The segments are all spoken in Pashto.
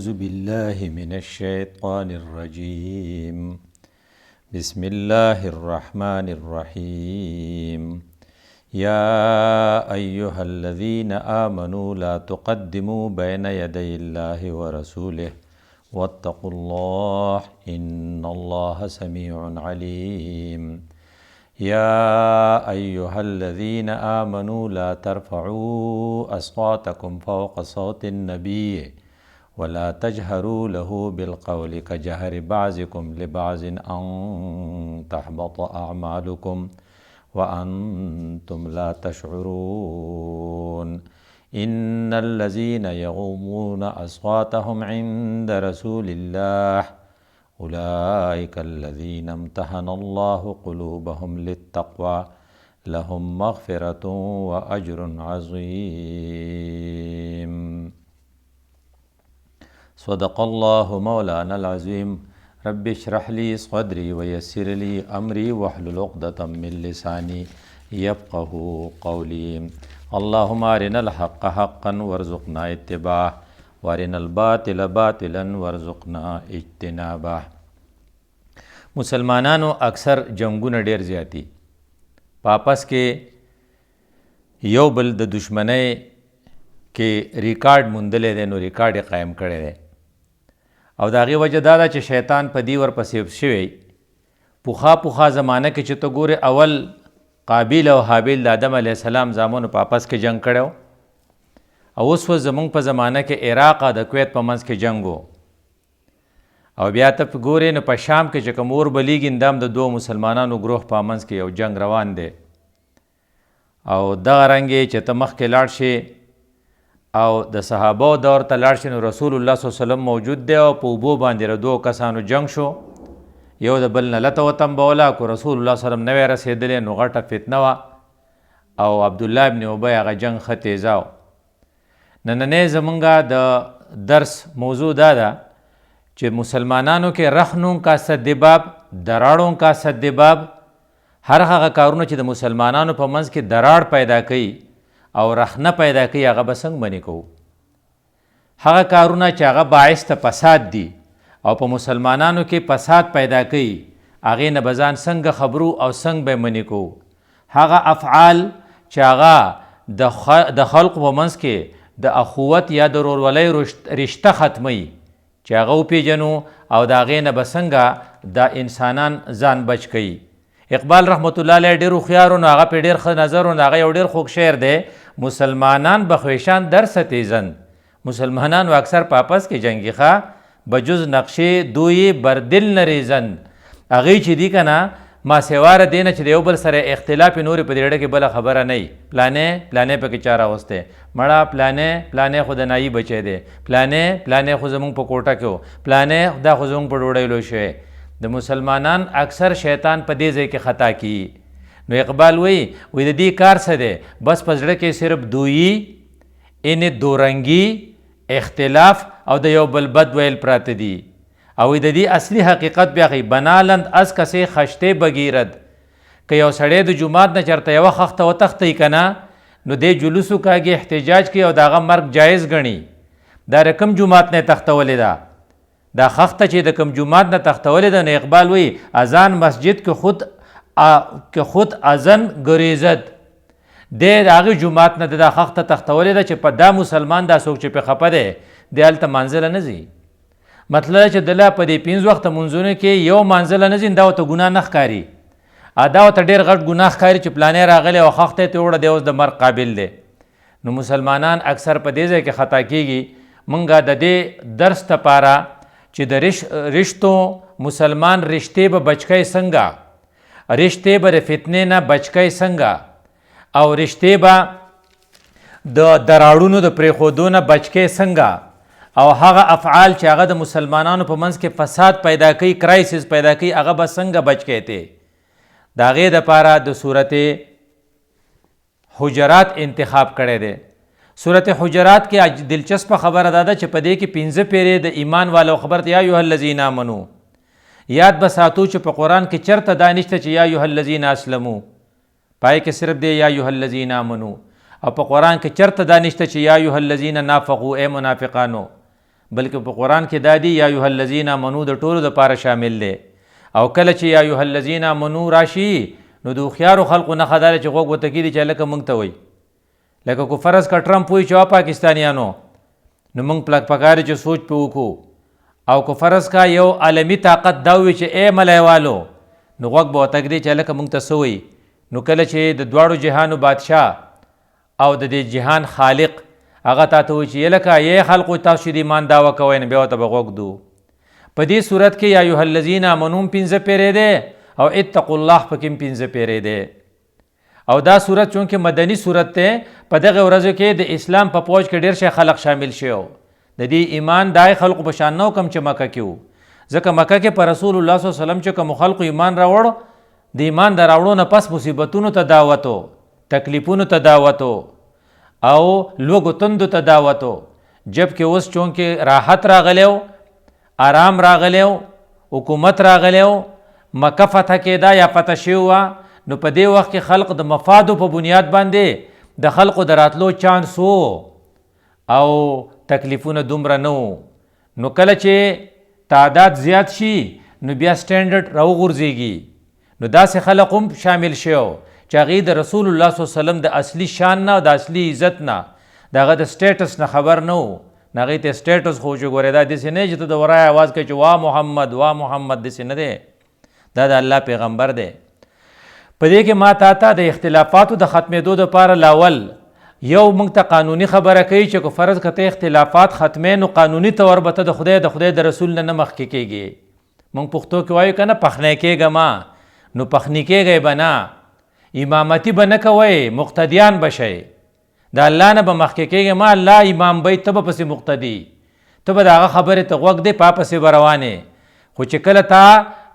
أعوذ بالله من الشيطان الرجيم بسم الله الرحمن الرحيم يا أيها الذين آمنوا لا تقدموا بين يدي الله ورسوله واتقوا الله إن الله سميع عليم يا أيها الذين آمنوا لا ترفعوا أصواتكم فوق صوت النبي ولا تجهروا له بالقول كجهر بعضكم لبعض أن تحبط أعمالكم وأنتم لا تشعرون إن الذين يغضون أصواتهم عند رسول الله أولئك الذين امتحن الله قلوبهم للتقوى لهم مغفرة وأجر عظيم صدق الله مولانا العظيم رب اشرح لي صدري ويسر لي أمري واحلل عقدة من لساني يفقه قولي اللهم أرنا الحق حقا وارزقنا اتباعه وارنا الباطل باطلا وارزقنا اجتنابه. مسلمانانو اکثر جنگونه ډیر زیاتی پاپس کې یو بل د دشمنۍ کې ریکارډ موندلې دی، نو ریکارډ یې قایم کړی دی او د هغې وجه دا ده چې شیطان په دې ورپسې شوی. پخوا زمانه کې چې ته ګورې اول قابیل او حابیل د آدم علیه السلام زامنو په آپس کې جنګ کړی او اوس زمونږ په زمانه کې عراق د کویت په منځ کې جنګ و او بیا ته ګورې نو په شام کې چې کوم اور بلیږي دا هم د دوو مسلمانانو ګروه په منځ کې یو جنګ روان دی او دغه رنګې چې ته مخکې لاړ شې او د صحابو دور ته لاړ شې نو رسول الله صلی الله علیه وسلم موجود دی او په اوبو باندې د دوو کسانو جنګ شو، یو د بل نه لته وتمبوله کو رسول الله صلی الله علیه وسلم نه وی رسېدلی نو غټه فتنه وه او عبدالله ابن ابی هغه جنګ ښه تیزه و. نننی زمونږ د درس موضوع دا ده چې مسلمانانو کې رخنون کا صدباب دراړون کا صدباب هر هغه کارونه چې د مسلمانانو په منځ کې دراړ پیدا کوي او رخنه پیدا کوي هغه به څنګه منې کوو. هغه کارونه چې هغه باعث ته فساد دي او په مسلمانانو کې فساد پیدا کوي هغې نه به ځان څنګه خبرو او څنګه به منې کوو. هغه افعال چې هغه د خلقو په منځ کې د اخوت یا د ورورولۍ رشته ختموي چې هغه وپېژنو او د هغې نه به څنګه دا انسانان ځان بچ کوي. اقبال رحمت الله علیه ډېر هوښیار و نو هغه پرې ډېر ښه نظر و نو هغه یو ډېر خوږ شعر دی، مسلمانان بخویشان در ستیزند. مسلمانانو اکثر په آپس کې جنګي ښه بجز نقشې دوی بر دل نریزند. هغوی چې دي که نه ما سواره دی نه چې د یو بل سره اختلاف نورې په دې اړه کې بله خبره نه وي. پلانې پکې چا راوستی، مړه پلانې خو د نایي بچی دی، پلانې خو زمونږ په کوټه کې و، پلانې دا خو زمونږ په ډوډۍ لوی شوی. د مسلمانان اکثر شیطان په دې ځای کې خطا کیي. نو اقبال وایي د دې کار څه دی؟ بس په زړه کې صرف دویي یعنې دورنګي اختلاف او د یو بل بد ویل پراته دي او د دې اصلي حقیقت بیا ښیي. بنالند از کسې خشتې بګیرد، که یو سړی د جومات نه چېرته یوه خښته وتښتوي که نه نو دی جلوس وکاږي، احتجاج کوي او د هغه مرګ جایز ګڼي. دا د کوم جومات نه یې تښتولې ده؟ دا خښته چې د کوم جومات نه تښتولې ده نو اقبال وایي اذان مسجد که خود اذن ګریزد، دی د هغې جومات نه د دا خښته تښتولې ده چې په دا مسلمان دا څوک چې پې خفه دی دی هلته مانځله نه ځي. مطلب چې دله په دې 5 وخته منځونو کې یو مانځله نه ځي دا ورته ګناه نه ښکاري، دا ورته ډېر غټ ګناه ښکاري چې پلانې راغلی او خښته یې ترې وړه دی اوس د مرګ قابل دی. نو مسلمانان اکثر په دې ځای کې خطا کیږي. موږ د دې درس دپاره چې د رشتو مسلمان رشتې به بچکی څنګه، رشتې به د فتنې نه بچکی څنګه او رشتې به د دراړونو د پرېښودو نه بچکی څنګه او هغه افعال چې هغه د مسلمانانو په منځ کې فساد پیدا کوي، کرایسس پیدا کوي، هغه به څنګه بچ کیتی. د هغې دپاره د صورت حجرات انتخاب کړی دی. صورت حجرات کې دلچسپه خبره دا ده چې په دې کې 15 پیرې د ایمان والو خبر ته یا ایها الذین آمنو یاد به ساتو چې په قرآن کې چرته دا نشته چې یا ایها الذین اسلمو، پای کې صرف دی یا ایها الذین آمنو، او په قرآن کې چرته دا نشته چې یا ایها الذین نافقوا اے منافقانو، بلکې په قرآن کې دا دی یا ایها الذین آمنو د ټولو دپاره شامل دی. او کله چې یا ایها الذین آمنو راشي نو د هوښیارو خلقو نښه دا ده چې غوږ ورته کېږدي چې هلکه موږ ته وایي. لکه کو فرض که ټرمپ وایي چې وا پاکستانیانو نو موږ پکار چې سوچ پې وکړو. او که فرض کا یو عالمي طاقت دا وایي چې ای ملایوالو نو غوږ به ورته ږدي چې هلکه موږ ته څه وایي. نو کله چې د دواړو جهانو بادشاه او د دې جهان خالق هغه تا ته وایي چې هلکه ای خلقو تاسو چې د ایمان دعوه کوئ نو بیا ورته به غوږ دو. په دې صورت کې یا ایها الذین آمنو 15 پیرې دی او اتقوا الله پکې 15 پیرې دی. او دا صورت چونکې مدني صورت دی په دغه ورځو کې د اسلام په پوج کې ډېر شي خلق شامل شوی. د دې ایمان دای خلقو په شان نه کم چې مکه کې وو، ځکه مکه کې پر رسول الله صلی الله علیه وسلم چې کوم خلقو ایمان راوړ د ایمان د راوړو نه پس مصیبتونو ته دعوت و، تکلیفونو ته دعوت و او لوږو تندو ته دعوت و. جبکې اوس چونکې راحت راغلی و، آرام راغلی و، حکومت راغلی و، مکه فتح کېده یا فتح شوې وه، نو په دې وخت کې خلق د مفادو په بنیاد باندې د خلقو د راتلو چانس و او تکلیفونه دومره نه و. نو کله چې تعداد زیات شي نو بیا سټینډرډ راوغورځېږي. نو داسې خلق هم شامل شو چې هغوی د رسول الله صلی الله علیه وسلم د اصلي شان نه او د اصلي عزت نه د هغه د سټیټس نه خبر نه و. نو هغوی ته سټیټس خو چې ګورې دا داسې نه چې ته د ورای اواز کوي چې وا محمد وا محمد، داسې نه دی، دا د الله پیغمبر دی. په دې کې ما تا د اختلافاتو د ختمېدو دپاره لاول یو موږ ته قانوني خبره کوي چې که فرض کته اختلافات ختمې نو قانوني طور به ته د خدای د رسول نه مخکې کېږي. موږ پښتو کې وایو که نه پخنی کېږه ما، نو پخني کېږئ به نه، امامتي به نه کوئ، مقتدیان به شئ. د الله نه به مخکې کېږئ ما، الله امام بی، ته به پسې مقتدي، ته به د هغه خبرې ته غوږ دی پا پسې به روانې. خو چې کله تا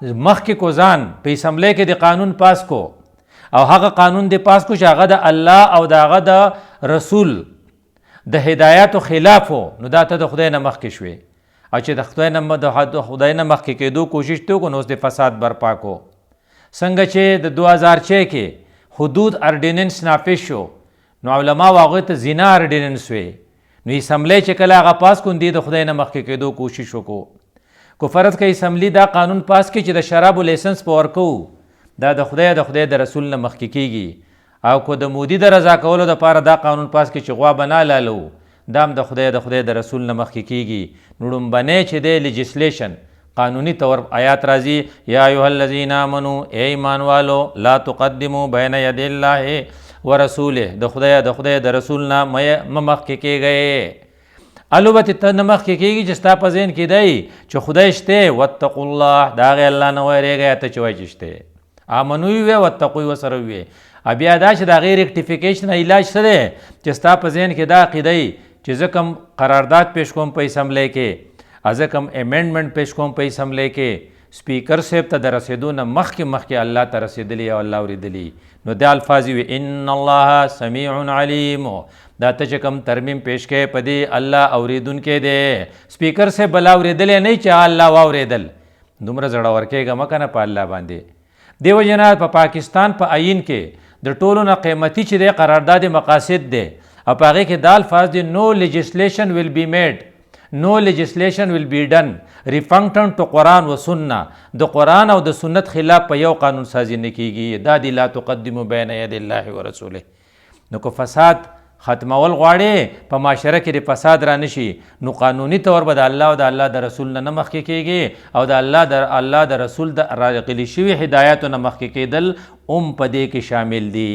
مخکې کو ځان په اسمبلی کې د قانون پاس کو او هغه قانون د پاس کو چې هغه د الله او د هغه د رسول د هدایاتو خلاف و، نو دا ته د خدای نه مخکې شوې. او چې د خدای نه مخکې کېدو کوشش ته وکړو نو اوس د فساد برپا کو. څنګه چې د 2006 کې حدود ارډیننس نافذ شو نو علما هغوی ته زنا ارډیننس وی، نو اسمبلی چې کله هغه پاس کړو دی د خدای نه مخکې کېدو کوشش وکړو. کو فرض که اسمبلی دا قانون پاس کړي چې د شرابو لیسنس په ورکوو دا د خدای د رسول نه مخکې کېږي. او کو د مودي د رضا کولو دپاره دا قانون پاس کړي چې غوا به نه لالو دا هم د خدای د رسول نه مخکې کېږي. نو ړومبنی چې دی لیجسلیشن قانوني طور آیات راځي یا ایها الذین آمنو ای ایمان والو لا تقدموا بین ید الله ورسوله، د خدای د رسول نه مخکې کېږئ. البته ته نه مخکې کېږي چې ستا په ذهن کې دی چې خدای شته، واتقوا الله، د هغې الله نه ویرېږئ. ته چې وایي چې شته آمنو وی واتقوا ورسره وی. بیا دا چې د هغې ریکټیفیکیشن علاج څه دی چې ستا په ذهن کې دا عقیده وي چې زه کوم قرارداد پیش کوم په اسمبلی کې، زه کوم امینډمنټ پیش کوم په اسمبلی کې، سپیکر صاحب ته د رسېدو نه مخکې الله ته رسېدلی او الله اورېدلی. نو دا الفاظ وي ان الله سمیع علیم، دا ته چې کوم ترمیم پیش کوې په دې الله اورېدونکی دی. سپیکر صاحب بل اورېدلی نه چې الله واورېدل. دومره زړور کېږه مه که نه په الله باندې. دیو جنا په پاکستان په آئین کې د ټولو نه قیمتي چې دی قرارداد مقاصد دی او په هغې کې دا الفاظ دی نو لیجسلیشن ویل بی میډ، نو لیجسلیشن ویل بی ډن ریفنکټن ټو قرآن و سنه. د قرآن او د سنت خلاف په یو قانون سازي نه کېږي. دا دی لا تقدمو بین ید الله و رسوله. نو که فساد ختمول غواړې په معاشره کې د فساد را نشي نو قانوني طور به د الله او د الله د رسول نه مخکې کېږي او د الله د رسول د راغلي شوي هدایاتو نه مخکې کېدل په دې کې شامل دي.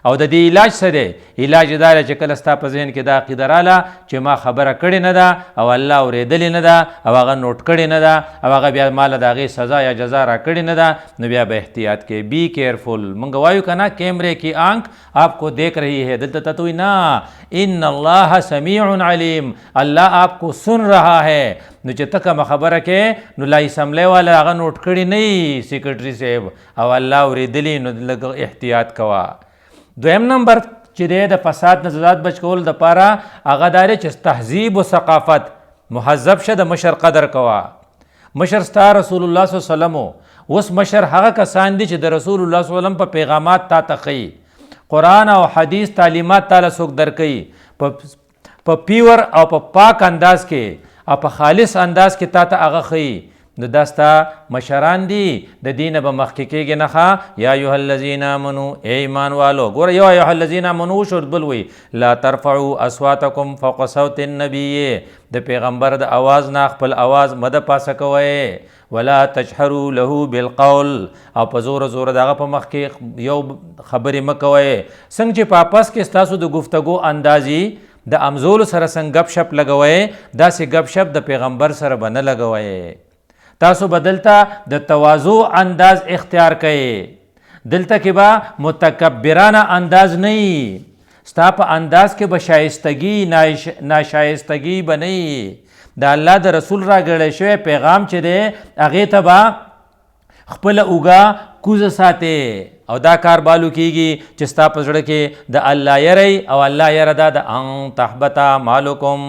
او د دې علاج څه دی؟ علاج دا دی چې کله ستا په ذهن کې دا عقیده راله چې ما خبره کړې نه ده او الله اورېدلې نه ده او هغه نوټ کړې نه ده او هغه بیا ماله د هغې سزا یا جزا را کړې نه ده، نو بیا به احتیاط کې بی کیئرفل. موږ وایو که نه کیمرے کی آنکھ آپ کو دیکھ رہی ہے، دلته ته وایي نه ان الله سمیع علیم، الله آپ کو سن رہا ہے. نو چې ته کومه خبره کې نو لا اسمبلی والا هغه نوټ کړي نه وي سیکرټري صاحب او الله اورېدلي، نو لږ احتیاط کوه. دویم نمبر چې دی د فساد نه ځان بچ کولو دپاره هغه دا دی چې تهذیب و ثقافت مهذب شه، د مشر قدر کوه. مشر ستا رسول الله صلی الله علیه وسلم. اوس مشر هغه کسان دي چې د رسول الله صلی الله علیه وسلم په پیغامات تا ته ښیي، قرآن او حدیث تعلیمات تاله څوک درکوي په پیور او په پاک انداز کې او په خالص انداز کې تا ته هغه ښیي، نو دا ستا مشران دي، د دینه به مخکې کېږي نه ښه. یا ایها الذین آمنو، ای ایمان والو. ګوره یو ایها الذین آمنو وشو، بل وی لا ترفعوا اصواتکم فوق صوت النبی، د پیغمبر د اواز نه خپل اواز مده پاسه کوئ. ولا تجهروا له بالقول، او په زور زور دغه په مخ کې یو خبرې مه کوئ. څنګه چې په آپس کې ستاسو د گفتگو اندازي د امزولو سره څنګه ګپ شپ لګوئ، داسې ګپ شپ د پیغمبر سره به نه لګوئ. تاسو به دلته د تواضع انداز اختیار کړئ، دلته کې به متکبرانه انداز نه وي، ستا په انداز کې به شایستګي ناشایستګي به نه وي. د الله د رسول راګړی شوی پیغام چې دی هغې ته به خپله اوږه کوزه ساتې، او دا کار بالو کیږي چې ستا په زړه کې د الله یری، او الله یره دا د ان تحبط مالکم،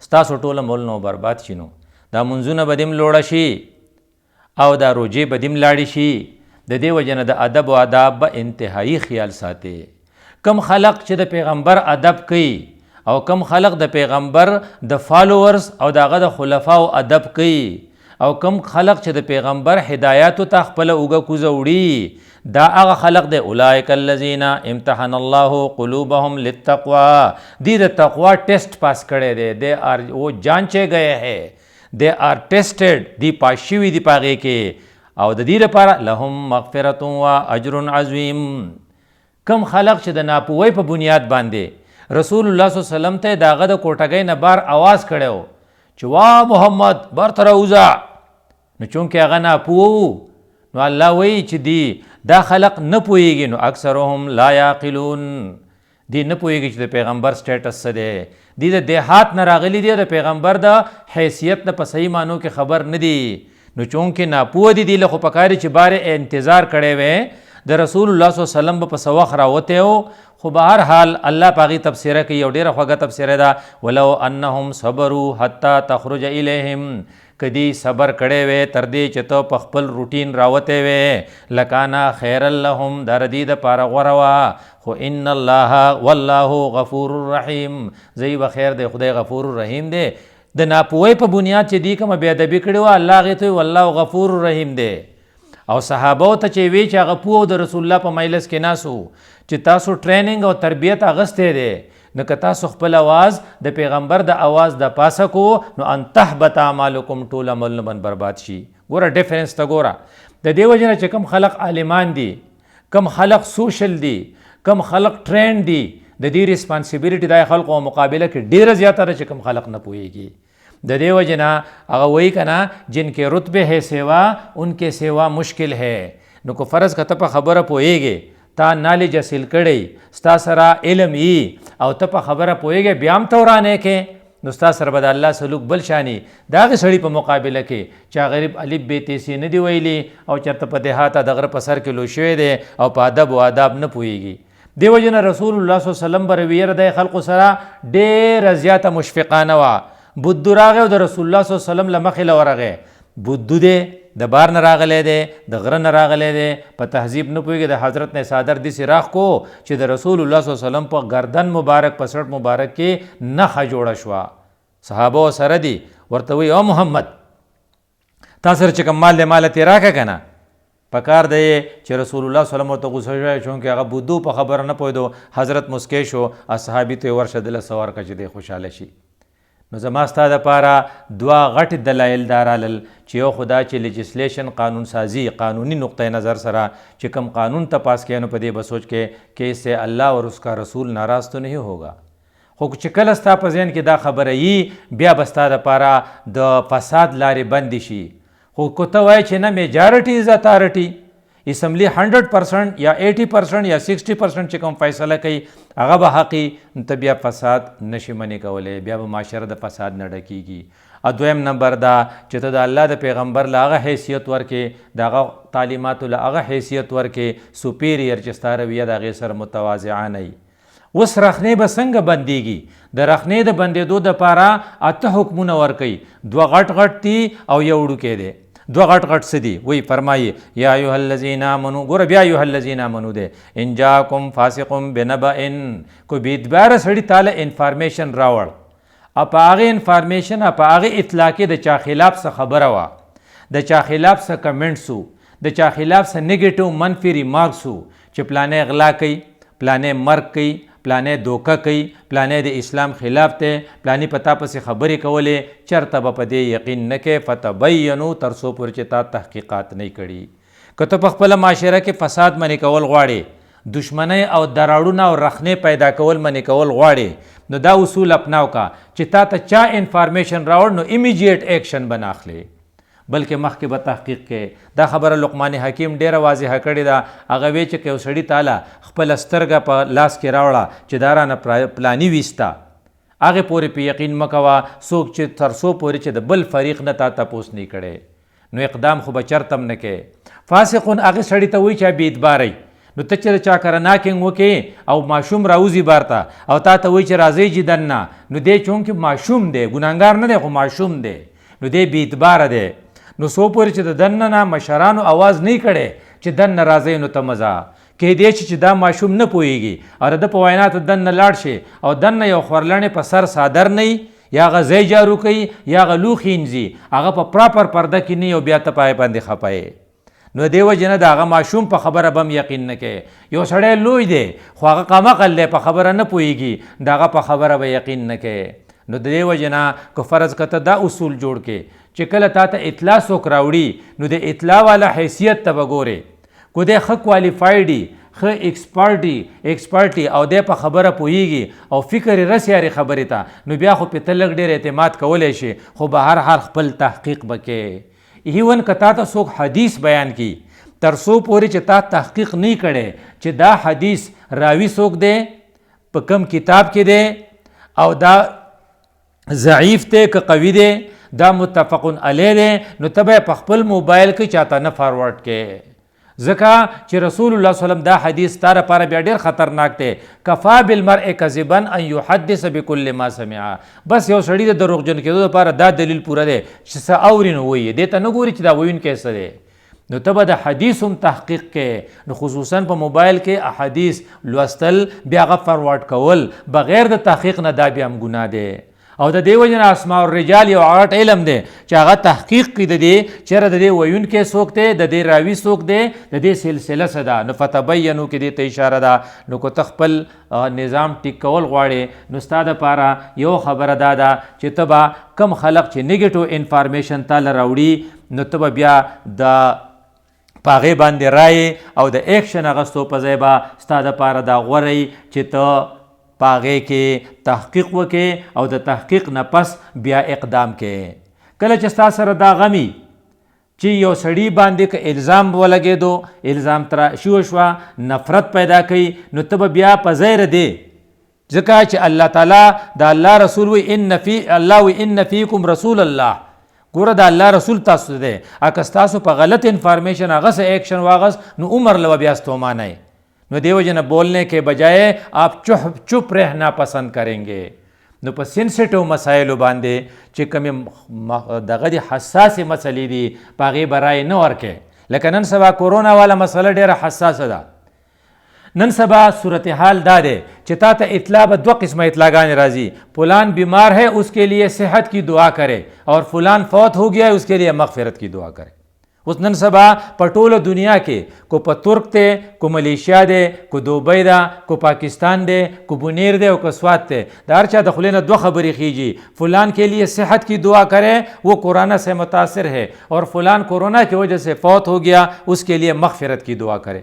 ستاسو ټوله مول نو برباد شي. نو دا منځونه به دې لوړه شي او دا روجې به دې لاړې شي. د دې وجه نه د ادب و آداب به انتهایی خیال ساتي. کم خلق چې د پیغمبر ادب کوي او کم خلق د پیغمبر د فالوورز او دغه د خلفاو ادب کوي، او کم خلق چې د پیغمبر هدایاتو ته خپله اوږه کوزه وړي، دا هغه خلق دی اولئک الذین امتحن الله قلوبهم للتقوا، دی د تقوا ټیسٹ پاس کړی دی، دی وہ جانچے گئے ہے، دے آر ٹیسٹڈ، دی پاس شوي دي په هغې کې، او د دې لپاره لهم مغفرت و اجر عظیم. کم خلق چې د ناپوهۍ په بنیاد باندې رسول الله صلی الله علیه وسلم ته د هغه د کوټګۍ نه بار آواز کړی و چې وا محمد بار ته راوځه، نو چونکې هغه ناپوه و، نو الله وایي چې دی دا خلق نه پوهېږي، نو اکثرهم لا یعقلون، دی نه پوهېږي چې د پیغمبر سټیټس څه دی، دی د دیهات نه راغلی دی، د پیغمبر د حیثیت نه په صحیح معنو کې خبر نه دی. نو چونکې ناپوه دي، دی له خو پکار چې بارې انتظار کړی وی د رسول الله صلی الله علیه وسلم به په څه وخت راوتی و. خو به هر حال الله په هغې تبصره کوي، یو ډېره خوږه تبصره ده، ولو انهم صبروا حتی تخرج الیهم، که دی صبر کړی وی تر دې چې ته په خپل روټین راوتی وی، لکانا خیر لهم، دا د دې دپاره غوره وه. خو ان الله والله غفور رحیم، زی به خیر دی، خدای غفور رحیم دی. د ناپوهۍ په بنیاد چې دی کومه بېادبي کړې وه، الله هغې ته والله غفور رحیم دی. او صحابو ته چې وی چې هغه پوه د رسول الله په مجلس کې ناسو چې تاسو ټریننګ او تربیت اغستی دی، نو که تاسو خپل اواز د پیغمبر د اواز د پاسه کو، نو ان تحبط اعمالکم، ټول عملونه به برباد شي. ګوره ډیفرنس ته ګوره. د دې وجه نه چې کم خلق عالمان دي، کم خلق سوشل دي، کم خلق ټرین دي، د دې ریسپانسیبیلیټي د خلقو مقابله کې ډیره زیاته ده چې کم خلق نه پوهېږي. د دې وجه نه هغه وایي که نه جن کې رتبه ہے سیوا ان کې سیوا مشکل ہے. نو که فرض که ته په خبره پوهېږې، تا نالج حاصل کړی، ستا سره علم یي او ته په خبره پوهېږې، بیا هم ته ورانې کې، نو ستا سره به د الله سلوک بل شاني. د هغې سړي په مقابله کې چې غریب الف بې تیسې نه دی ویلي او چېرته په دیهاته د غره په سر کې لوی شوی دی او په ادب و آداب نه پوهېږي. دې وجې نه رسول الله صلی الله علیه وسلم به رویه د خلقو سره ډېره زیاته مشفقانه وه. بدو راغی او د رسول الله صلی الله علیه وسلم له مخې له ورغی. بدو دی د بار نه راغلی دی، د غره نه راغلی دی، په تهذیب نه پوهېږي، د حضرت نه صادر داسې راخ کو چې د رسول الله صلی الله علیه وسلم په گردن مبارک په سرټ مبارک کې نښه جوړه شوه. صحابه سره دي، ورته وایي او محمد تا سره چې کوم مال دی ماله ترې راکړه که نه. پکار دی چې رسول الله صلی الله علیه وسلم ورته غوسه شوی، چونکې هغه بدو په خبره نه پوهېدو. حضرت مسکی شو، اصحابي ته یې ورشه دله څه ورکړه چې دی خوشحاله شي. نو زما ستا دپاره دوه غټ دلایل دا رالل، چې یو خو دا چې لیجسلیشن قانون سازی قانوني نقطه نظر سره چې کوم قانون ته پاس کیا، نو په دې به سوچ کې کہ اس سے اللہ اور اس کا رسول ناراض تو نہیں ہوگا. خو چې کله ستا په ذهن کې دا خبره یي، بیا به ستا دپاره د فساد لارې بندې شي. خو که ته وایې چې نه میجارټي از اتارټي، اسمبلی 100% یا 80% یا 60% چې کوم فیصله کوي هغه به حقي، ته بیا فساد نشي منې کولی، بیا به معاشره د فساد نه ډکېږي. او دویم نمبر دا چې ته د الله د پیغمبر له هغه حیثیت ورکې، د هغه تعلیماتو له هغه حیثیت ورکې سوپیریر چې ستا رویه د هغې سره متواضعانه وي. اوس رخنې به څنګه بندېږي؟ د رخنې د بندېدو دپاره 8 حکمونه ورکوي، 2 غټ غټ دي او یو وړوکی دی. 2 غټ غټ څه دي؟ وایي فرمایي یا ایها الذین آمنو، ګوره بیا ایها الذین آمنو دی، ان جاکم فاسق بنبأ، کوئی بېدباره سړي تاله انفارمیشن راوړ او په هغې انفارمیشن او په هغې اطلاع کې د چا خلاف څه خبره وه، د چا خلاف څه کمنټس وو، د چا خلاف څه نیګیټیو منفي ریمارکس وو چې پلانې غلا کوي، پلانې مرګ کوي، پلانې دوکه کوي، پلانې د اسلام خلاف دی، پلانې په تا پسې خبرې کولې، چېرته به په دې یقین نه کوې فتبینو تر څو پورې چې تا تحقیقات نه کړي. که ته په خپله معاشره کې فساد منې کول غواړې، دشمنۍ او دراړونه او رخنې پیدا کول منې کول غواړې، نو دا اصول اپناو کا چې تا ته چا انفارمیشن راوړ نو امیجیټ ایکشن به نه اخلې، بلکې مخکې به تحقیق کې. دا خبره لقمان حکیم ډیره واضحه کړې ده. هغه وی چې که یو سړي تعالی خپله سترګه په لاس کې راوړه چې دا رانه پلاني ویسته، هغې پورې په یقین مه کوه څوک چې تر څو پورې چې د بل فریق نه تا تپوس نه کړی، نو اقدام خو به چرته هم نه کوې. فاسقون هغې سړي ته وایي چې بې اعتباری، نو ته چې د چا کره ناکینګ وکې او ماشوم راوځي بار ته او تا ته وایي چې راځئ جي دننه، نو دی چونکې ماشوم دی، ګناهګار نه دی خو ماشوم دی، نو دی بې اعتباره دی. نو څو پورې چې د دننه نه مشرانو اواز نه کړی چې دننه راځئ نو ته مزه کیدای شي چې دا ماشوم نه پوهیږي او د په وینا ته دننه لاړ شي او دننه یو خورلڼې په سر صادر نه یا هغه ځای جارو کوي یا هغه لوښي انځي، هغه په پراپر پرده کې نه او بیا ته پای باندې خفایې. نو دې وجې نه د هغه ماشوم په خبره به هم یقین نه کوې. یو سړی لوی دی خو هغه قمقل دی، په خبره نه پوهیږي، د هغه په خبره به یقین نه کوې. نو د دې وجې نه که فرض کته دا اصول جوړ کې چې کله تا ته اطلاع څوک راوړي نو د اطلاع والا حیثیت ته به ګورې، کو دی ښه کوالیفایډي، ښه ایکسپرټي او دی په خبره پوهیږي او فکر یې رسي هرې خبرې ته، نو بیا خو پې ته لږ ډېر اعتماد کولی شي، خو به هر حال خپل تحقیق به کوې. ایون که تا ته څوک حدیث بیان کی تر څو پورې چې تا تحقیق نه کړی چې دا حدیث راوي څوک دی، په کم کتاب کې دی او دا ضعیف دی که قوي دی، دا متفقون علیه دی، نو ته به په خپل موبایل کې چاته نه فارورډ کې، ځکه چې رسول الله صلی الله علیه وسلم دا حدیث تا لپاره بیا ډېر خطرناک دی. کفا بالمرء کذبا ان یحدث بكل ما سمع. بس یو سړي د دروغجن کېدو لپاره دا دلیل پوره دی چې څه اوري نو وایي، دې ته نه ګوري چې دا ویونکی څه دی. نو ته به د حدیث هم تحقیق کې، نو خصوصا په موبایل کې احادیث لوستل بیا هغه فارورډ کول بغیر د تحقیق نه دا بیا هم ګناه دی. او د دې وجه نه اسماء الرجال یو غټ علم دی چې هغه تحقیق کوي د دې چېرې د دې ویونکی څوک دی، د دې راوي څوک دی، د دې سلسله څه ده. نو فتبینو کې دې ته اشاره ده. نو که ته خپل نظام ټیک کول غواړې نو ستا دپاره یو خبره دا ده چې ته به کم خلق چې نیګیټیو انفارمیشن تاله راوړي نو ته به بیا د په هغې باندې رایې او د ایکشن اخیستو په ځای به ستا دپاره دا غوره چې ته په هغې کې تحقیق وکې او د تحقیق نه پس بیا اقدام کې. کله چې ستا سره دا غمی چې یو سړي باندې که الزام ولګېدو، الزام تراشي وشوه، نفرت پیدا کوي، نو ته به بیا په ځای ردې، ځکه چې الله تعالی د الله رسول وی الله وی ان فیکم رسول الله، ګوره د الله رسول تاسو دی، اکه ستاسو په غلط انفارمیشن هغه څه ایکشن واغست نو عمر لو بیا ستومانه. نو دی وجہ بولنے کے بجائے آپ چپ رہنا پسند کریں گے. نو په سینسیټیو مسایلو باندې چې کومې دغه دي حساسې مسلې دي په هغې به رایې نه ورکې. لکه نن سبا کورونا والا مسله ډېره حساسه ده. نن سبا صورتحال دا دی چې تا ته اطلاع به دوه قسمه اطلاعګانې راځي، فلان بیمار ہے اس کے لیے صحت کی دعا کرے اور فلان فوت ہو گیا ہے اس کے لیے مغفرت کی دعا کرے. اوس نن سبا په ټوله دنیا کې کو په ترک دی، کو ملیشیا دی، کو دوبۍ ده، کو پاکستان دی، کو بنیر دی او کو سوات دی، د هر چا د خولې نه دوه خبرې خیږي، فلان کے لیے صحت کی دعا کرے وہ کورونا سے متاثر ہے اور فلان کورونا کی وجہ سے فوت ہو گیا اس کے لیے مغفرت کی دعا کرے.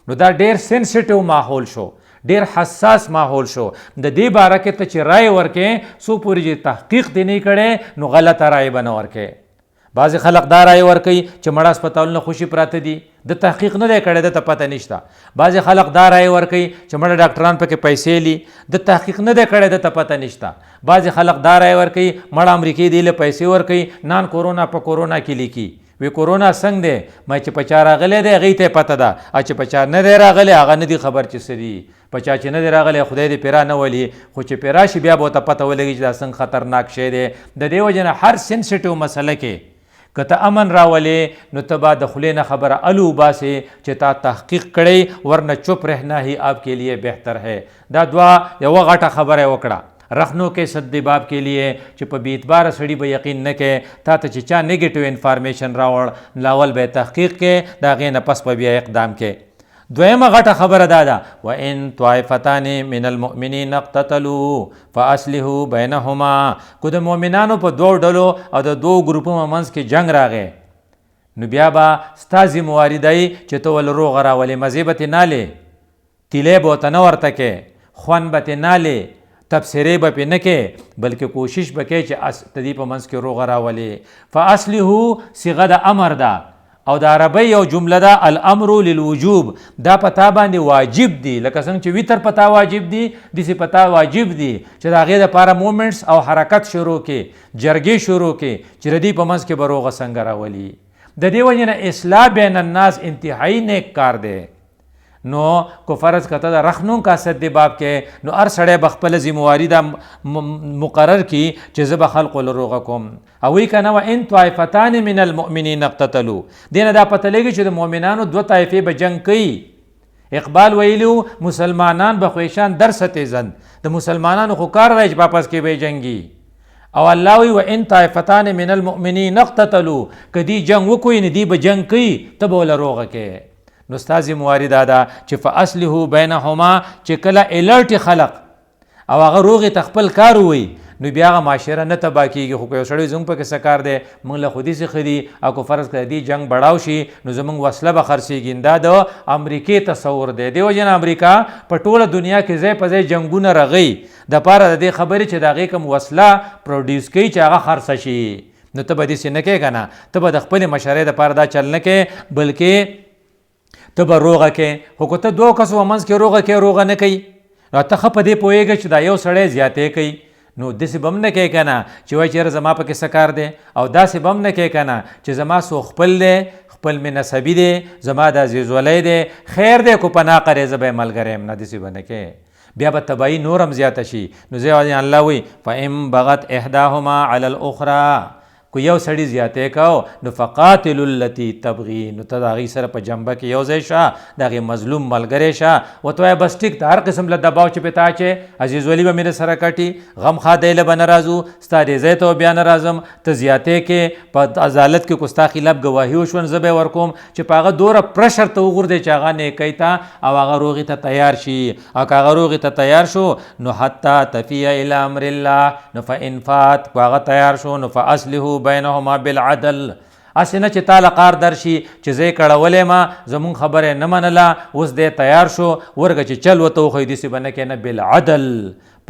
نو دا ډېر سینسیټیو ماحول شو، ډېر حساس ماحول شو. د دې باره کې ته چې رایې ورکې څو پورې چې تحقیق دې نه کړی نو غلطه رایې به نه ورکې. بعضې خلق دا رایې ورکوي چې مړه هسپتالونه خوشي پراته دي، د تحقیق نه دی کړی، د ته پته نشته. بعضې خلق دا رایې ورکوي چې مړه ډاکټران پکې پیسې لي، د تحقیق نه دی کړی، د ته پته نشته. بعضې خلق دا رایې ورکوي مړه امریکې دی له پیسې ورکوي، نان کورونا په کورونا کې لیکي، وی کورونا څنګه دی، ما چې په چا راغلی دی هغې ته یې پته ده، چې په چا نه دی راغلی هغه نه دي خبر چې څه دي، په چا چې نه دی راغلی خدای دې پې را نه ولي، خو چې پې راشي بیا به ورته پته ولګي چې دا څنګه خطرناک شی دی. د دې وجې نه هر سینسیټیو مسله کې که ته امن راولې نو ته به د خولې نه خبره الو باسې چې تا تحقیق کړی، ورنه چپ رہنا ہی آپ کے لیے بہتر ہے. دا یوه غټه خبره وکړه. رخنو کې صد باب کې لیے چې په بی اعتبار سړي به یقین نه کې تا ته چې چا نیگیټیو انفارمیشن راوړ لاول به تحقیق کې دا غې نه پس په بیا اقدام کې دویمه غټه خبره دا ده وان طائفتان من المؤمنین اقتتلوا فاصلحوا بینهما کو د مؤمنانو په دوه ډلو او د دوه ګروپونو منځ کې جنگ راغی نو بیا به ستا ذمواري دی چې ته ول روغه راولې مزې به ترې نالې تیلی به ورته نه ورته کې خوند به ترې نالې تبصرې به پرې نه کې بلکې کوشش به کوې چې د دې په منځ کې روغه راولې فاصلحو صیغه د امر ده او د عربی یو جمله ده الامر للوجوب دا پتا باندې واجب دی لکه څنګه چې ویتر پتا واجب دی داسې پتا واجب دی چې د هغې دپاره مومنټس او حرکت شروع کې جرګې شروع کې چې د دې په منځ کې به روغه څنګه راولي د دې وجې نه اصلاح بین الناس انتهایی نیک کار دی نو کو فرض کته د رخنون کا صد باب کې نو هر سړی به خپله ذمواري دا مقرر کی چې زه به خلقو له روغه کوم او وی که نه وان طائفتان من المؤمنین اقتتلوا دې نه دا پته لګي چې د مؤمنانو دوه طایفې به جنګ کوي اقبال ویلو مسلمانان به خویشان در ستیزند د مسلمانانو خو کار دی چې واپس کې به جنګي او الله وی وان طائفتان من المؤمنین اقتتلوا کدی جنگ وکوي نه دی به جنگ کوي ته به ول روغه کې نو ستا ذمواري دا ده چې فاصلحوا بینهما چې کله الرټ خلق او هغه روغې ته خپل کار ووي نو بیا هغه معاشره نه تباه کېږي خو که یو سړی زموږ پکې څه کار دی موږ له خودي څخه دي او که فرض کړه دې جنګ بړاو شي نو زموږ وسله به خرڅېږي دا د امریکې تصور دی دې وجې نه امریکا په ټوله دنیا کې ځای په ځای جنګونه رغوي دپاره د دې خبرې چې د هغې کوم وسله پروډیوس کوي چې هغه خرڅه شي نو ته به داسې نه کوې که نه ته به د خپلې مشرۍ دپاره دا چل نه کوې بلکې ته به روغه کې خو که ته دوه کسو په منځ کې روغه کې روغه نه کوي نو ته ښه په دې پوهېږه چې دا یو سړی زیاتې کوي نو داسې به هم نه کوې که نه چې وایي چېرې زما پکې څه کار دی او داسې به هم نه کوې که نه چې زما څو خپل دی خپل مې نسبي دی زما د عزیزولی دی خیر دی کو پناه قرې زه به یې ملګری یم نه داسې به نه کوې بیا به تباهي نور هم زیاته شي نو ځای الله وایي فإن بغت احداهما علی الاخرى کو یو سړی زیاتې کو نو فقاتل التي تبغي نو ته د هغې سره په جنبه کې یو ځای شه د هغې مظلوم ملګری شه ورته وایه بس ټیک ته هر قسم له دباو چې پې تا چې عزیز ولی به مې سره کټي غم خا دی له به نه راځو ستا دې ځای ته بیا نه راځم ته زیاتې کې په عدالت کې کو ستا خلاف ګواهي وشون زه به یې ورکوم چې په هغه دوره پرشر ته وغورځئ چې هغه نیکۍ ته او هغه روغې ته تیار شي او که هغه روغې ته تیار شو نو حتی تفیه الی امر الله نو فإن فات کو هغه تیار شو نو فاصلحوا بینهما بالعدل اسې نه چې تاله قار درشي چې زه یې کړولی ما زمونږ خبره یې نه منله اوس دی تیار شو ورګه چې چل ورته وښیي داسې به نه کوې نه بالعدل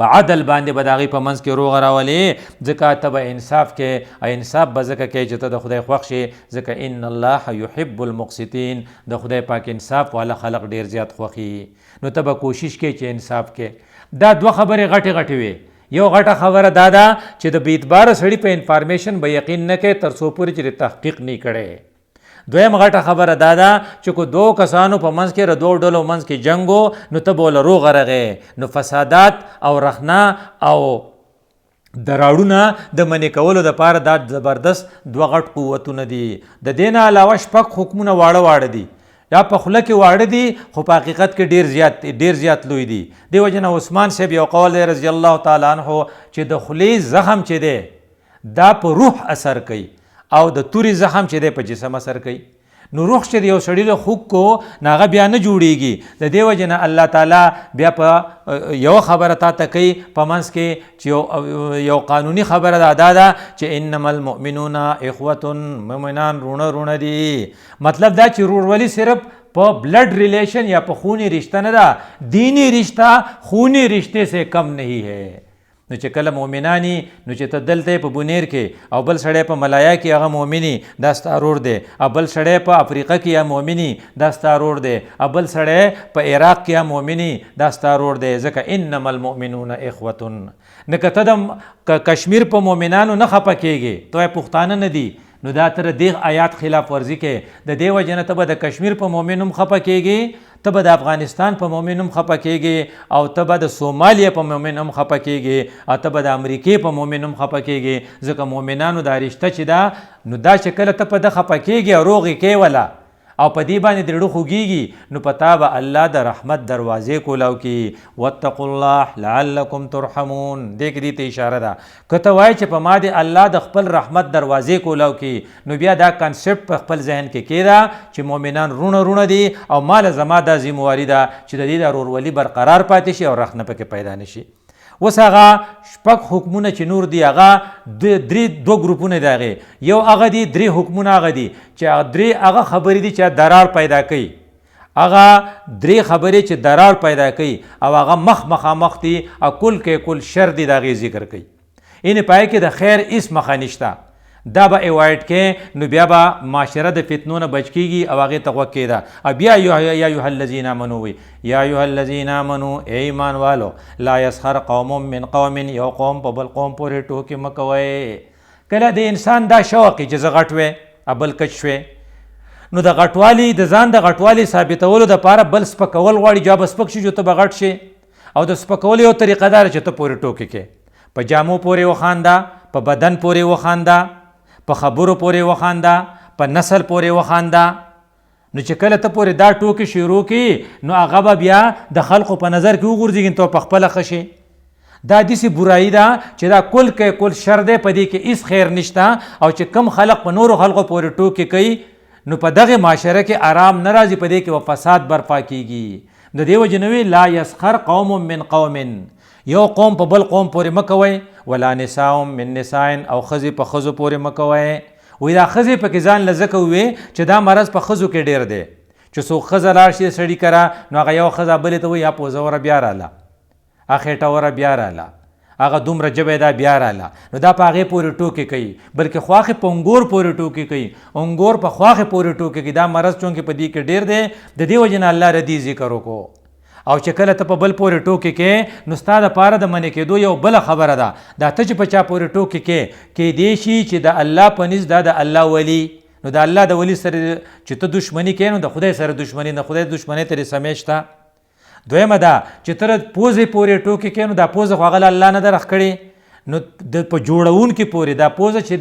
په عدل باندې به د هغې په منځ کې روغه راولې ځکه ته به انصاف کې انصاف به ځکه کوې چې ته د خدای خوښ شي ځکه ان الله یحب المقسطین د خدای پاک انصاف والا خلق ډېر زیات خوښي نو ته به کوشش کوې چې انصاف کې دا دوه خبرې غټې غټې وي یو غټه خبره دا ده چې د بې اعتباره سړي په انفارمیشن به یقین نه کوي تر څو پورې چې د تحقیق نه کړی دویم غټه خبره دا ده چې کو دو کسانو په منځ کې د دوه ډلو منځ کې جنګ و نو ته به له روغه رغې نو فسادات او رخنا او دراړونه د منې کولو دپاره دا زبردست دوه غټ قوتونه دي د دې نه علاوه شپږ حکمونه واړه واړه دي یا په خوله کې واړه دي خو په حقیقت کې ډېر زیات لوی دي دې وجې نه عثمان صاحب یو قول دی رضی الله تعالی عنه چې د خولې زخم چې دی دا په روح اثر کوي او د تورې زخم چې دی په جسم اثر کوي نو روح چې یو سړي له خوږ کو نو هغه بیا نه جوړیږي د دې وجې نه الله تعالی بیا په یو خبره تا ته کوي په منځ کې چې یو قانوني خبره دا ده چې انما المؤمنون اخوة مؤمنان رونه رونه دي مطلب دا چې رورولي صرف په بلڈ ریلیشن یا په خونی رشتہ نه ده دینی رشتہ خونی رشتے سے کم نہیں ہے نو چې کله مؤمنانی نو چې ته دلته په بونیر کې او بل سړی په ملایا کې هغه مؤمنی دا ستا ورور دی او بل سړی په افریقا کې یا مؤمنی دا ستا ورور دی او بل سړی په عراق کې یا مؤمنی دا ستا ورور دی ځکه انما المؤمنون اخوة نه که ته د کشمیر په مؤمنانو نه خفه کېږې ته وایې پښتانه نه دي نو دا تر دې آیات خلاف ورزي کې د دې وجې نه ته به د کشمیر په مؤمن هم خفه کېږې ته به د افغانستان په مؤمن هم خفه کېږې او ته به د سومالیا په مؤمن هم خفه کېږې او ته به د امریکې په مؤمن هم خفه کېږې ځکه مؤمنانو دا رشته چې ده نو دا چې کله ته په ده خفه کېږې او روغې کې وله او په دې باندې د زړه خوږیږي نو پتا به الله د رحمت دروازې کولاو کې واتقوا الله لعلکم ترحمون. دې کې دې ته اشاره ده که ته وایې چې په ما دې الله د خپل رحمت دروازې کولاو کې نو بیا دا کنسپټ په خپل ذهن کې کېده چې مؤمنان رونه دي او مال زما دا ذمواري ده چې د دې د ورورولي برقرار پاتې شي او رخنه پکې پیدا نشي. اوس هغه شپږ حکمونه چې نور دي هغه دوه ګروپونه دي. هغې یو هغه دي 3 حکمونه هغه دي چې 3 هغه خبرې دي چې درار پیدا کوي. هغه 3 خبرې چې درار پیدا کوي او هغه مخامخ دي او کل شر دي د هغې ذکر کوي. این پای کې د خیر هیڅ مخه نشته. دا به اوایډ کې نو بیا به معاشره د فتنو نه بچ کېږي او هغې ته غوږ کېده. او بیا یا ایها الذین آمنو وي یا ایها الذین آمنو ای ایمان والو لا یسخر قوم من قوم یو قوم په بل قوم پورې ټوکې مه کوئ. کله د انسان دا شوق چې زه غټ وی او بل کچ شوی نو د غټوالي د ځان د غټوالي ثابتولو دپاره بل سپکول غواړي جا به سپک شي چې ته به غټ شي. او د سپکولو یو طریقه داره چې ته پورې ټوکې کې په جامو پورې وخانده په بدن پورې وخانده په خبرو پورې وخانده په نسل پورې وخانده. نو چې کله ته پورې دا ټوکې شروع کړي نو هغه به بیا د خلقو په نظر کې وغورځېږي ته په خپله ښه شي. دا داسې برایي ده چې دا کل شر دی په دې کې هېڅ خیر نشته. او چې کم خلق په نورو خلقو پورې ټوکې کوي نو په دغه معاشره کې آرام نه راځي، په دې کې فساد برپا کیږي. د دې وجې نه وی لا یسخر قوم من قوم، یو قوم په بل قوم پورې مه کوئ، ولا نساء من نساء، او ښځې په ښځو پورې مه کوئ. وایي دا ښځې پکې ځان له ځکه ووې چې دا مرض په ښځو کې ډېر دی چې څوک ښځه لاړ شي سړي کره نو هغه یو ښځه بلې ته وایي یا پوزه وره بیا راله، خېټه وره بیا راله، هغه دومره ژبه دا بیا راله. نو دا په هغې پورې ټوکې کوي، بلکې خواښې په انګور پورې ټوکې کوي، انګور په خواښې پورې ټوکې کوي. دا مرض چونکې په دې کې ډېر دی، د دې وجې نه الله ردي ذکر وکړو. او چې کله ته په بل پورې ټوکې کې نو ستا دپاره د منې کېدو یو بله خبره ده، دا ته چې په چا پورې ټوکې کې کیدی شي چې د الله په نزد دا د الله ولی، نو د الله د ولی سره چې ته دشمني کوې نو د خدای سره دشمني، د خدای دشمنۍ ترې سمې شته. دویمه ده چې ته پوزې پورې ټوکې کوې نو دا پوزه خو هغه الله نه ده رخ کړې، نو د په جوړونکي پورې دا پوزه چې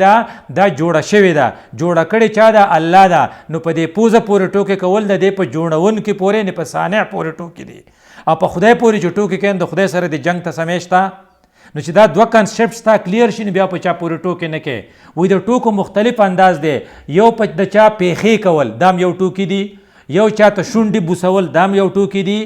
دا جوړه شوې ده، جوړه کړې چا ده؟ الله ده. نو په دې پوزه پورې ټوکې کول د دې په جوړونکي پورې نه په صانع پورې ټوکې دي. او په خدای پورې چې ټوکې کوي د خدای سره د جنګ ته سمې شته. نو چې دا دوه کنسپټ ستا کلیر شي نو بیا په چا پورې ټوکې نه کوې. وایي د ټوکو مختلف انداز دی، یو په د چا پیښې کول دام یو ټوکې دي، یو چا ته شونډې بوسول دام یو ټوکې دي،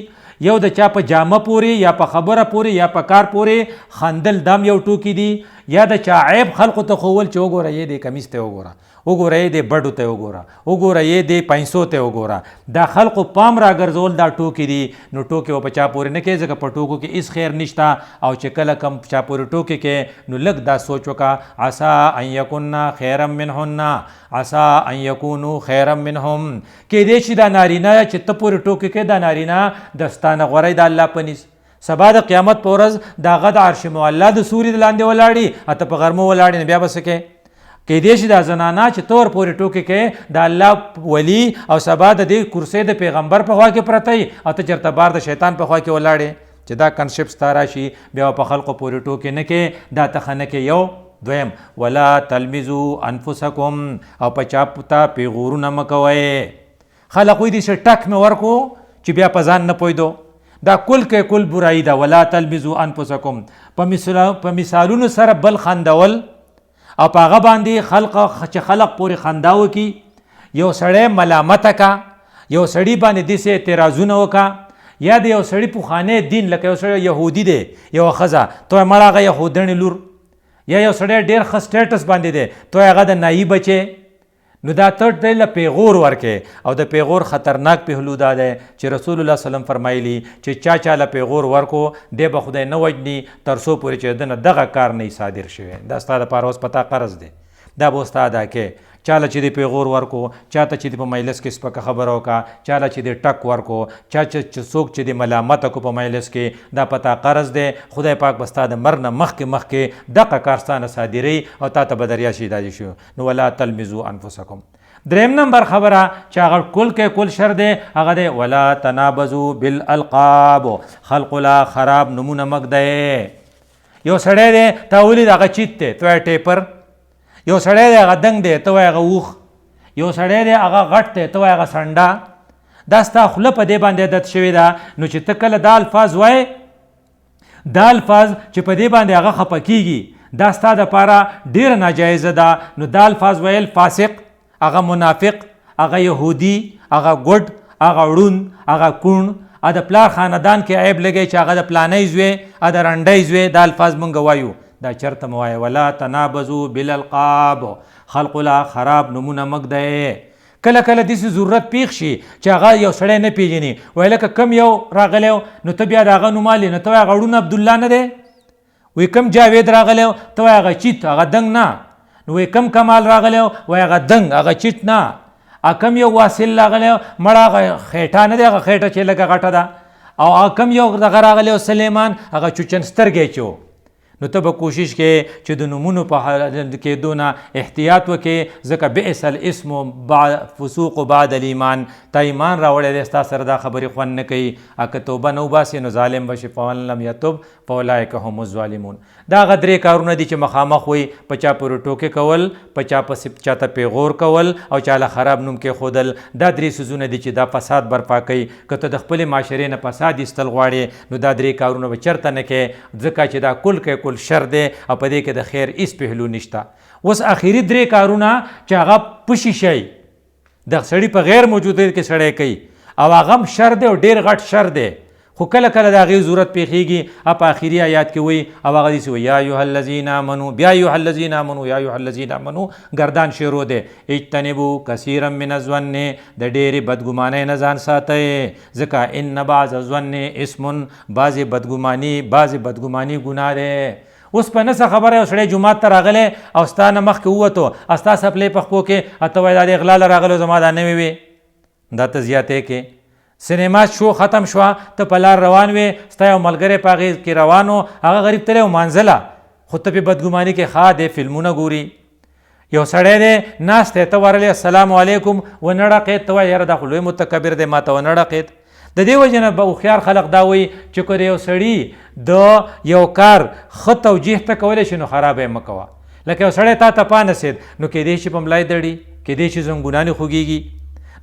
یو د چا په جامه پورې یا په خبره پورې یا په کار پورې خندل دام یو ټوکې دي، یا د چا عیب خلقو ته ښول چې وګوره یې د کمیس ته وګوره، وګوره یې د بډو ته وګوره، وګوره یې د پیسو ته وګوره. دا خلقو پام راګرځول دا ټوکې دي. نو ټوکې به په چا پورې نه کوې ځکه په ټوکو کې هېڅ خیر نشته. او چې کله کم چا پورې ټوکې کوې نو لږ دا سوچ وکړه، عسا ان یکن خیرا منهن، عسا ان یکونو خیرا منهم. کیدی شي دا نارینه چې ته پورې ټوکې کوې دا نارینه دستانه غوری د الله په نس، سبا د قیامت په ورځ د هغه د عرش معلی د سوري د لاندې ولاړي، ته په غرمو ولاړې نو بیا به څه کوې؟ کیدی شي دا زنانه چې تور پورې ټوکې کوې د الله ولی او سبا د دې کرسۍ د پیغمبر په خوا کې پرته وي او ته چېرته بار د شیطان په خوا کې ولاړې. چې دا کنسپټ ستا راشي بیا په خلقو پورې ټوکې نه کوې، دا ته ښه نه کوې. یو دویم ولا تلمزوا انفسکم، او په چا ته پیغورونه مه کوئ. خلق وایي داسې ټک مې ورکو چې بیا په ځان نه پوهېدو، دا کل برایي ده. ولا تلمزوا انفسکم، په مثالونو سره بل خندول او په هغه باندې چې خلق پورې خندا وکړي. یو سړی ملامته کا، یو سړي باندې داسې اعتراضونه وکړه، یا د یو سړي پخوانی دین لکه یو سړی یهودي دی، یو ښځه تو مړه هغه یهودنې لور، یا یو سړی ډېر ښه سټیټس باندې دی تو هغه د نایي بچی. نو دا ته له پیغور ورکې. او د پیغور خطرناک پهلو دا دی چې رسول الله صلی الله علیه وسلم فرمایلی چې چا له پیغور ورکو دی به خدای نه وجني تر څو پورې چې دنه دغه کار نه صادر شوی. دا ستا دپاره اوس پتا قرض دی، دا به ستا ادا کې. چاله چې د پیغور ورکو، چاته چې د په مجلس کې سپکه خبره وکړه، چاله چې د ټک ورکو، چې څوک چې د ملامته کو په مجلس کې، دا پتا قرض دی. خدای پاک به ستا د مرګ نه مخکې دغه کار ستا نه صادروي او تا ته به دریا شي داسې شو. نو ولا تلمزوا انفسکم. دریم نمبر خبره چې هغه کل شر دی هغه دی ولا تنابزوا بالالقاب، خلق لا خراب نمونه مږدئ. یو سړی دی تا ولید هغه چیت دی تو یې ټیپر، یو سړی دی هغه دنګ دی ته وایې هغه اوښ، یو سړی دی هغه غټ دی ته وایې هغه سنډه، دا ستا خوله په دې باندې عادت شوې ده. نو چې ته کله دا الفاظ وایې، دا الفاظ چې په دې باندې هغه خفه کېږي دا ستا دپاره ډېره ناجایزه ده. نو دا الفاظ ویل فاسق، هغه منافق، هغه یهودي، هغه ګډ، هغه ړوند، هغه کوڼ، د پلار خاندان کې عیب لګی چې هغه د پلانۍ زوی، د رنډۍ زوی، دا الفاظ مونږ وایو. دا چرته مو وایه. ولا تنابزو بالالقاب، خلقو لا خراب نومونه مږدئ. کله کله داسې ضرورت پیښ شي چې هغه یو سړی نه پیژني، وایي لکه کم یو راغلی نو ته بیا د هغه نوم والې، نو ته وایې هغه ړوند عبدالله نه دی؟ وایي کم جاوید راغلی ته وایې هغه چیت، هغه دنګ نه. نو وایي کم کمال راغلی وایي هغه دنګ، هغه چیت نه. کم یو واصل راغلی مړه هغه خیټه نه دی، هغه خیټه چې لږه غټه ده. او کم یو دغه راغلی سلیمان، هغه چوچن سترګی چې نو ته به کوشش کې چې د نومونو په کېدو نه احتیاط وکې، ځکه بئس الاسم فسوق بعد الایمان. تا ایمان راوړی دی ستا سره دا خبرې خوند نه کوي، که توبه نه وباسې نو ظالم به شي. فمن لم یتب فاولئک هم الظالمون. دا هغه درې کارونه دي چې مخامخ وي، په چا پورې ټوکې کول، په چا پسې چاته پیغور کول، او چاله خراب نوم کېښودل. دا درې څیزونه دي چې دا فساد برپا کوي. که ته د خپلې معاشرې نه فساد ایستل غواړې نو دا درې کارونه به چېرته نه کوې، ځکه چې دا کل کل شر دی او په دې کې د خیر هیڅ پهلو نشته. اوس آخري درې کارونه چې هغه پشي شي د سړي په غیر موجودیت کې سړی کوي، او هغه هم شر دی او ډېر غټ شر دی، خو کله کله د هغې ضرورت پیښیږي. په آخري آیات کې وایي او هغه داسې وایي یا ایها الذین آمنو، بیا ایها الذین آمنو، یا ایها الذین آمنو ګردان شروع دی. اجتنبوا کثیرا من الظن، د ډېرې بدګمانۍ نه ځان ساتئ، ځکه ان بعض الظن اسم، بعضې بدګماني ګناه دی. اوس په نسه خبره یو سړی جومات ته راغلی او ستا نه مخکې ووتو، ستا څپلۍ په خپو کې، ته وایې دا د اغلا له راغلو زما دا نوې وې، دا ته زیاتې کې. سینما شو ختم شوه، ته په لار روان وې، ستا یو ملګری په هغې کې روان و، هغه غریب تلی و مانځله، خو ته پې بدګماني کې ښه دی فلمونه ګوري. یو سړی دی ناست دی، ته ورغلی السلام علیکم ونه ړقېد، ته وایې یاره دا خو لوی متکبر دی ما ته ونه ړقېد. د دې وجې نه به هوښیار خلق دا وایي چې که د یو سړي د یو کار ښه توجیح ته کولی شي نو خرابه یې مه کوه. لکه یو سړی تا ته پانسېد نو کیدای شي په ملای دړي، کیدای شي زنګونانې خوږېږي،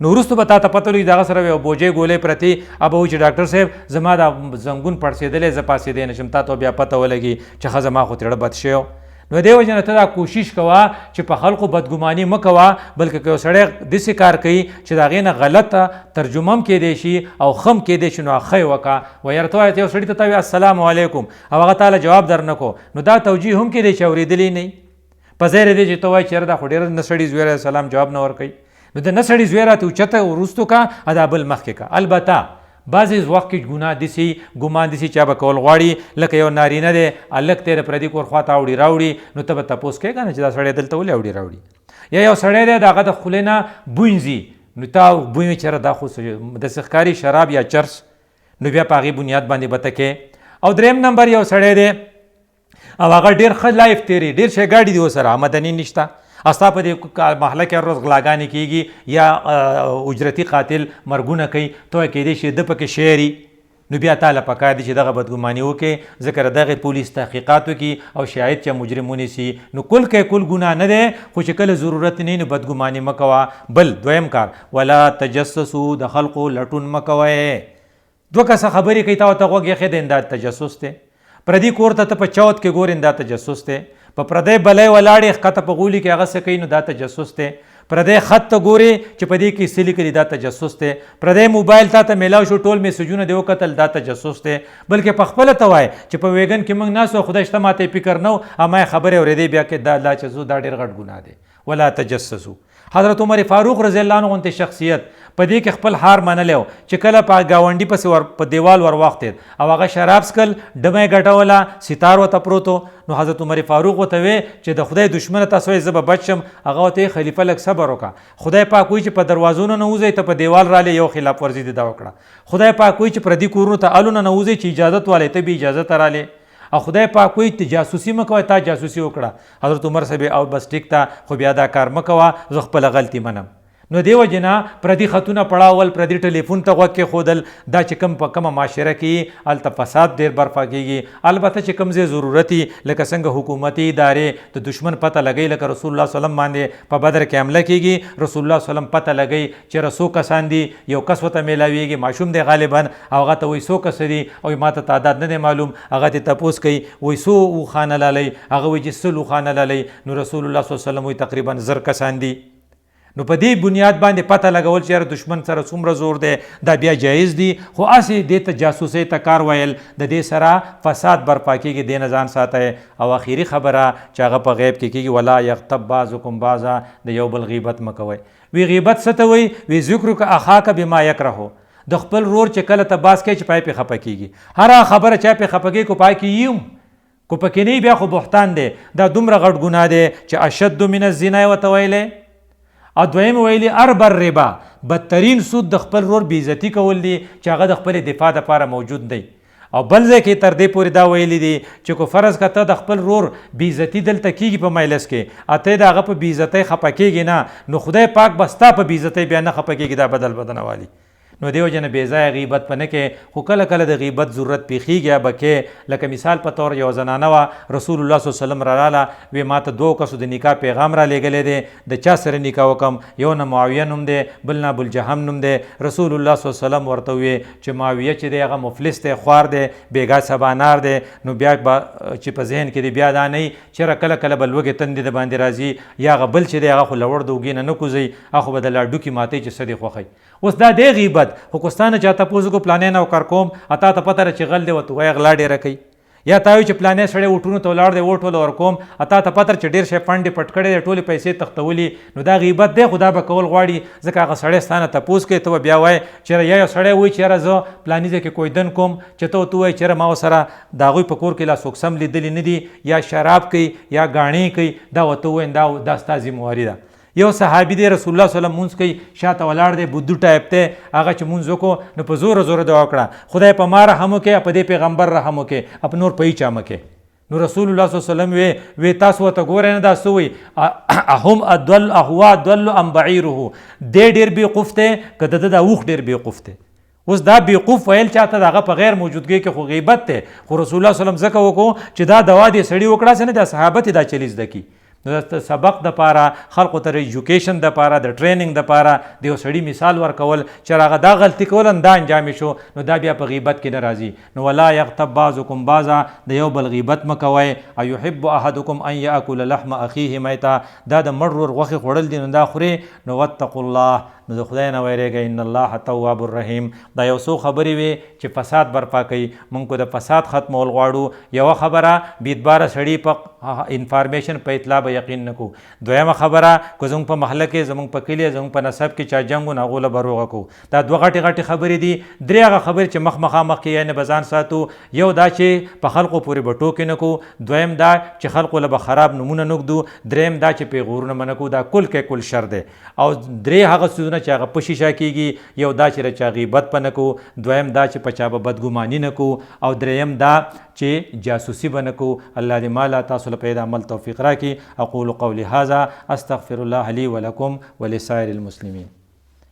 نو وروستو به تا ته پته لګي د هغه سره یو بوجۍ ګولۍ پرتې، به وایي چې ډاکټر صاحب زما دا زنګون پړسېدلی، زه پاسېدی نه شم، تا ته بیا پته ولګي چې ښه زما خو تېړه بد شوی. نو دې وجې نه ته دا کوشش کوه چې په خلقو بدګماني مه کوه، بلکې که یو سړی داسې کار کوي چې د هغې نه غلطه ترجمه هم کیدی شي او ښه هم کیدی شي، نو هغه ښه یې وکړه. وایي یاره ته وایې یو سړي ته ته وایې السلام علیکم او هغه تاله جواب در نه کو، نو دا توجیه هم کیدی چې اورېدلی نه وي. په ځای دی چې ته وایې چې یاره دا خو ډېره نه سړي زوی راته سلام جواب نه ورکوي، نو د نه سړي زوی راته اوچته وروستو کا، دا بل مخکې کا. البته بعضې وخت کې ګناه داسې ګمان داسې چا به کول غواړي، لکه یو نارینه دی هلک دی د پردي کور خوا ته اوړي راوړي، نو ته به تپوس کوې که نه چې دا سړی دلته ولې اوړي راوړي. یا یو سړی دی د هغه د خولې نه بوی ځي، نو تا بوی وي چېرې دا خو داسې ښکاري شراب یا چرس، نو بیا په هغې بنیاد باندې به ته کې. او دریم نمبر یو سړی دی او هغه ډېر ښه لایف تیري، ډېر ښه ګاډي دي ورسره، آمدني نشته، ستا په دې محله کې هر ورځ غلاګانې کېږي یا اجرتي قاتل مرګونه کوي، ته وایې کیدای شي ده پکې شعري، نو بیا تاله پکار دی چې دغه بدګماني وکړې، ځکه دغې پولیس تحقیقات وکړي او شاید چې مجرم ونیسي. نو کل ګناه نه دی، خو چې کله ضرورت نه نو بدګماني مه کوه. بل دویم کار ولا تجسسو، د خلقو لټون مه کوئ. دوه کسه خبرې کوي تا ورته غوږ ایښی دی، دا تجسس دی. پردي کور ته ته په چوت کې ګورې دا تجسس دی. په پردی بلی ولاړې ښکته په غولي کې هغه څه کوي نو دا تجسس دی. پردی خط ته ګورې چې په دې کې څه لیکلي دا تجسس دی. پردی موبایل تا ته میلاو شو ټول میسجونه دې وکتل دا تجسس دی. بلکې په خپله ته وایې چې په ویګن کې موږ ناست وو خدای شته ما ته یې فکر نه و، اما یې خبرې اورېدې بیا کې دا چې زو دا ډېر غټ ګناه دی. ولا تجسسو. حضرت عمر فاروق رضی الله عنه غوندې شخصیت په دې کې خپل هار منلی و چې کله په ګاونډي پسې په دیوال ور واختېد او هغه شراب څکل، ډمه یې ګټوله، ستار ورته پروت و، نو حضرت عمر فاروق ورته وی چې د خدای دشمنه تاسو وایې زه به بچ شم. هغه ورته خلیفه لږ صبر وکړه، خدای پاک وایي چې په دروازو نه نوځئ، ته په دیوال رالې یو خلاف ورزي دې دا وکړه. خدای پاک وایي چې پردي کورونو ته الو نه نوځئ چې اجازت والئ، ته بې اجازته رالې. او خدای پاک وایي ته جاسوسي مه کوه، تا جاسوسي وکړه. حضرت عمر صاحب او بس ټیک ته، خو بیا دا کار مه کوه، زه خپله غلطي منم. نو دیو جنا پردي خطونه پړاول پردي ټلیفون ته غوږ کېښودل دا چې کوم په کومه معاشره کې هلته فساد ډېر برپا کېږي. البته چې کوم ځای ضرورتي لکه څنګه حکومتي ادارې د دشمن پته لګوي لکه رسول الله صلی الله علیه وسلم باندې په بدر کې حمله کېږي رسول الله صلی الله علیه وسلم پته لګوي چې څو کسان دي یو کس ورته میلاویږي ماشوم دی غالبا او هغه ته وایي څو کس دي او ما ته تعداد نه دی معلوم هغه ته تپوس کوي وایي څو اوښانه لالی هغه وایي چې 100 اوښانه لالی نو رسول الله صلی الله علیه وسلم وایي تقریبا 1000 کسان دي. نو په دې بنیاد باندې پته لګول چې یاره دشمن سره څومره زور دی دا بیا جایز دي خو هسې دې ته جاسوسۍ ته کار ویل د دې سره فساد برپا کېږي دې نه ځان ساتئ. او آخري خبره چې هغه په غیب کې کېږي ولا یغتب بعضکم بعضا د یو بل غیبت مه کوئ. وی غیبت څه ته وایي وی ذکرک اخاک بما یکرهو د خپل رور چې کله ته باس کوي چې پای پې خفه کېږي هر خبره چا پې خفه کېږي کو پای کې یم کو پکې نه بیا خو بهتان دی دا دومره غټ ګناه دی چې اشد من الزنا یې ورته ویلی او دویم ویلي اربر ربا بدترین سود د خپل رور بېعزتي کول دي چې هغه د خپل دفاع دپاره موجود دی. او بل ځای کې تر دې پورې دا ویلي دي چې کو فرض که ته د خپل رور بېعزتي دلته کېږي په مجلس کې اته د هغه په بېعزتۍ خفه کېږي نه نو خدای پاک به ستا په بېعزتۍ بیا نه خفه کېږي دا بدل بدنوالي. نو دیو جن بې ځایه غیبت په نه کې خو کله کله د غیبت ضرورت پیښیږي به کې لکه مثال په طور یو زنانه وه رسول الله صلی الله علیه وسلم را لاله وی ما ته 2 کسو د نکاح پیغام را لیږلی دی د چا سره نکاح وکم یو نه معاویه نوم دی بل نه ابوالجهم نوم دی رسول الله صلی الله علیه وسلم ورته وی چې معاویه چې دی هغه مفلس دی خوار دی بیګا سبانار دی نو بیا چې په ذهن کې دی بیا دا نه چېرې کله کله به لوږې تندې د باندې راځي یا هغه بل چې دی هغه خو له وړ د اوږې نه کوزوي هغه خو به د لاډوکې ماتوي چې څه دی خوښوي. اوس دا دی غیبت خو کوستانه چا تپوس کو پلانې نه وکړ کوم اتا ته پته چې غل دی ورته وایي غلا ډېره کوي یا تا وایي چې پلانې سړی وټونو ته ولاړ دی وټ وله ورکوم اتا ته پته چې ډېر شی فنډ یې پټ کړی دی ټولې پیسې تختولي نو دا غیبت دی خو دا به کول غواړي ځکه هغه سړی ستا نه تپوس کوي ته به بیا وایې چېرې یا یو سړی وایي چې یاره زه پلاني ځای کې کویدن کوم چې ته ورته ووایې چېرې ما ورسره د هغوی په کور کې لا څوک سم لیدلي نه دي یا شراب کوي یا ګاڼې کوي دا ورته ووایي دا ستا ذمواري ده. یو صحابي دی رسول الله صلی الله علیه وسلم مونځ کوي شاته ولاړ دی بدو ټایپ دی هغه چې مونځ وکړو نو په زوره زوره دعا وکړه خدای په ما رحم وکړي په دې پیغمبر رحم وکړي په نور په هیچا مه کې نو رسول الله صلی الله علیه وسلم وی تاسو ورته ګورئ نه دا څه وایي اهم ادل اهوا ادل ام بعیره دی ډېر بېوقوف دی که د ده دا اوښ ډېر بېوقوف دی. اوس دا بېوقوف ویل چاته د هغه په غیر موجودګۍ کې خو غیبت دی خو رسول الله صلی الله علیه وسلم ځکه وکړو چې دا دوا دې سړي وکړه څه نه دا صحابت یې دا چلی زده کړي نو د سبق دپاره خلقو ته ایجوکیشن دپاره د ټریننګ دپاره د یو سړي مثال ورکول چې هغه دا غلطي کول دا انجام شو نو دا بیا په غیبت کې نه راځي. نو ولا یغتب بعضکم بعضا د یو بل غیبت مه کوئ. ایحب احدکم ان یاکل لحم اخیه میتا دا د مړ ورور غوښې خوړل دي نو دا خورې نو واتقوا الله نو د خدای نه ویرېږئ ان الله تواب الرحیم. دا یو څو خبرې وې چې فساد برپا کوي موږ کو د فساد ختمول غواړو. یوه خبره بېدباره سړي په انفارمیشن په اطلاع به یقین نه کوو. دویمه خبره که زموږ په محله کې زموږ په کلي زموږ په نسب کې چا جنګ و نو هغو له به روغه کوو. دا 2 غټې غټې خبرې دي. 3 هغه خبرې چې مخامخ کې یعنې به ځان ساتو. یو دا چې په خلقو پورې به ټوکې نه کوو. دویم دا چې خلقو له به خراب نومونه نه ږدو. دریم دا چې پیغورونه به نه کوو. دا کل کې کل شر دی. او 3 هغه څیزونه چې هغه په شیشه کېږي یو دا چې چا غیبت په نه کوو. دویم دا چې په چا به بدګماني نه کوو. او دریم دا چې جاسوسي به نه کوو. الله دې ما لا تاسو له په عمل توفیق راکړي. اقول قولي هذا استغفر الله لي ولكم ولسائر المسلمين.